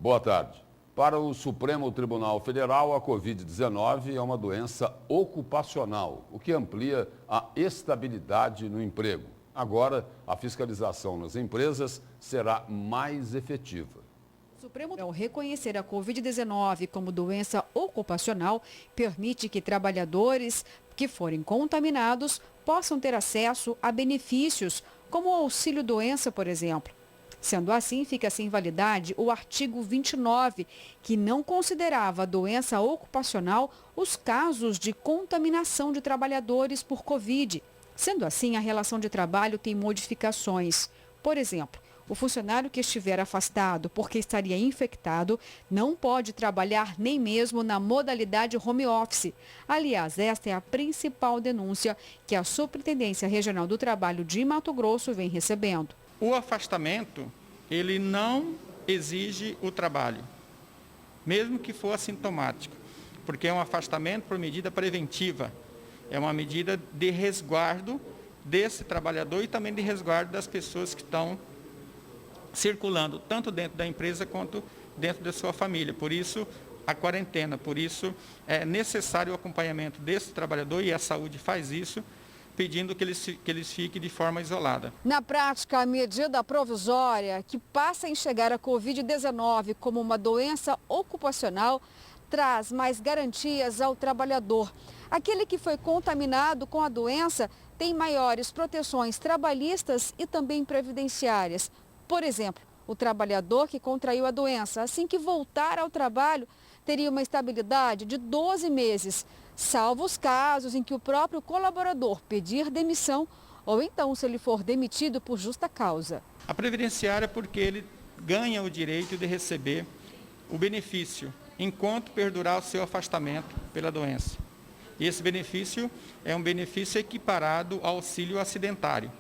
Boa tarde. Para o Supremo Tribunal Federal, a Covid-19 é uma doença ocupacional, o que amplia a estabilidade no emprego. Agora, a fiscalização nas empresas será mais efetiva. O Supremo, ao reconhecer a Covid-19 como doença ocupacional, permite que trabalhadores que forem contaminados possam ter acesso a benefícios, como o auxílio-doença, por exemplo. Sendo assim, fica sem validade o artigo 29, que não considerava doença ocupacional os casos de contaminação de trabalhadores por Covid. Sendo assim, a relação de trabalho tem modificações. Por exemplo, o funcionário que estiver afastado porque estaria infectado não pode trabalhar nem mesmo na modalidade home office. Aliás, esta é a principal denúncia que a Superintendência Regional do Trabalho de Mato Grosso vem recebendo. O afastamento, ele não exige o trabalho, mesmo que for assintomático, porque é um afastamento por medida preventiva, é uma medida de resguardo desse trabalhador e também de resguardo das pessoas que estão circulando, tanto dentro da empresa quanto dentro da sua família. Por isso, a quarentena, por isso é necessário o acompanhamento desse trabalhador e a saúde faz isso, pedindo que eles fiquem de forma isolada. Na prática, a medida provisória que passa a enxergar a Covid-19 como uma doença ocupacional traz mais garantias ao trabalhador. Aquele que foi contaminado com a doença tem maiores proteções trabalhistas e também previdenciárias. Por exemplo, o trabalhador que contraiu a doença, assim que voltar ao trabalho, teria uma estabilidade de 12 meses, salvo os casos em que o próprio colaborador pedir demissão ou então se ele for demitido por justa causa. A previdenciária porque ele ganha o direito de receber o benefício enquanto perdurar o seu afastamento pela doença. E esse benefício é um benefício equiparado ao auxílio acidentário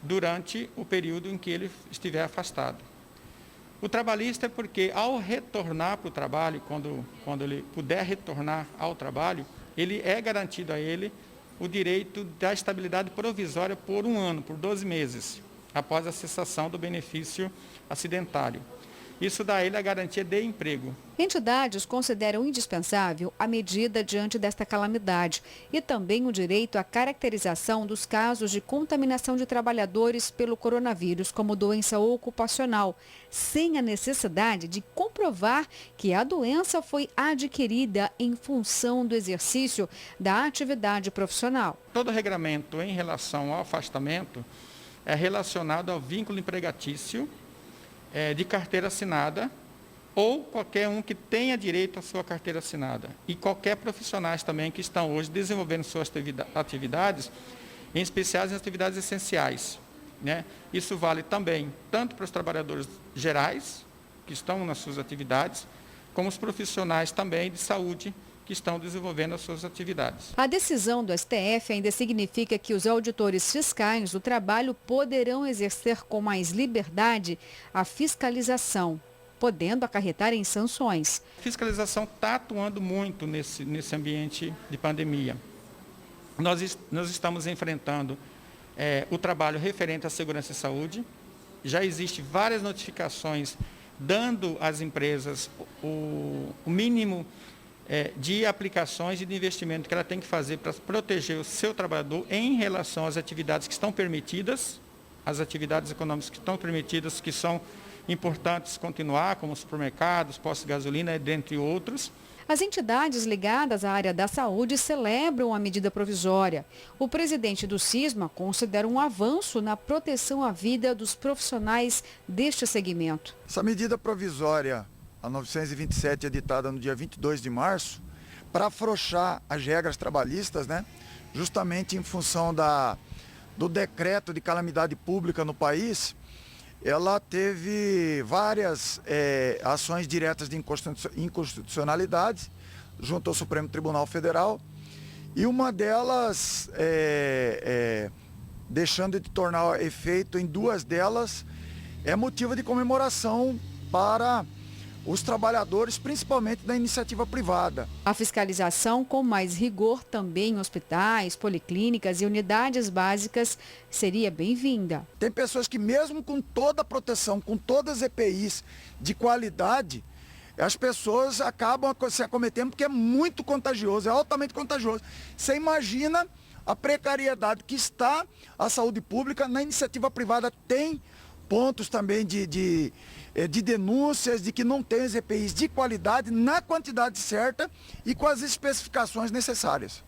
durante o período em que ele estiver afastado. O trabalhista é porque, ao retornar para o trabalho, quando ele puder retornar ao trabalho, ele é garantido a ele o direito da estabilidade provisória por 1 ano, por 12 meses, após a cessação do benefício acidentário. Isso dá a ele a garantia de emprego. Entidades consideram indispensável a medida diante desta calamidade e também o direito à caracterização dos casos de contaminação de trabalhadores pelo coronavírus como doença ocupacional, sem a necessidade de comprovar que a doença foi adquirida em função do exercício da atividade profissional. Todo regramento em relação ao afastamento é relacionado ao vínculo empregatício de carteira assinada ou qualquer um que tenha direito à sua carteira assinada. E qualquer profissionais também que estão hoje desenvolvendo suas atividades, em especial as atividades essenciais, né? Isso vale também tanto para os trabalhadores gerais, que estão nas suas atividades, como os profissionais também de saúde, que estão desenvolvendo as suas atividades. A decisão do STF ainda significa que os auditores fiscais do trabalho poderão exercer com mais liberdade a fiscalização, podendo acarretar em sanções. A fiscalização está atuando muito nesse ambiente de pandemia. Nós estamos enfrentando o trabalho referente à segurança e saúde. Já existem várias notificações dando às empresas o mínimo de aplicações e de investimento que ela tem que fazer para proteger o seu trabalhador em relação às atividades que estão permitidas, as atividades econômicas que estão permitidas, que são importantes continuar, como supermercados, postos de gasolina, dentre outros. As entidades ligadas à área da saúde celebram a medida provisória. O presidente do CISMA considera um avanço na proteção à vida dos profissionais deste segmento. Essa medida provisória, a 927, editada no dia 22 de março, para afrouxar as regras trabalhistas, né, justamente em função do decreto de calamidade pública no país, ela teve várias ações diretas de inconstitucionalidade junto ao Supremo Tribunal Federal e uma delas, deixando de tornar efeito em 2 delas, é motivo de comemoração para os trabalhadores, principalmente da iniciativa privada. A fiscalização com mais rigor também em hospitais, policlínicas e unidades básicas seria bem-vinda. Tem pessoas que mesmo com toda a proteção, com todas as EPIs de qualidade, as pessoas acabam se acometendo porque é muito contagioso, é altamente contagioso. Você imagina a precariedade que está a saúde pública. Na iniciativa privada tem pontos também de denúncias de que não tem as EPIs de qualidade, na quantidade certa e com as especificações necessárias.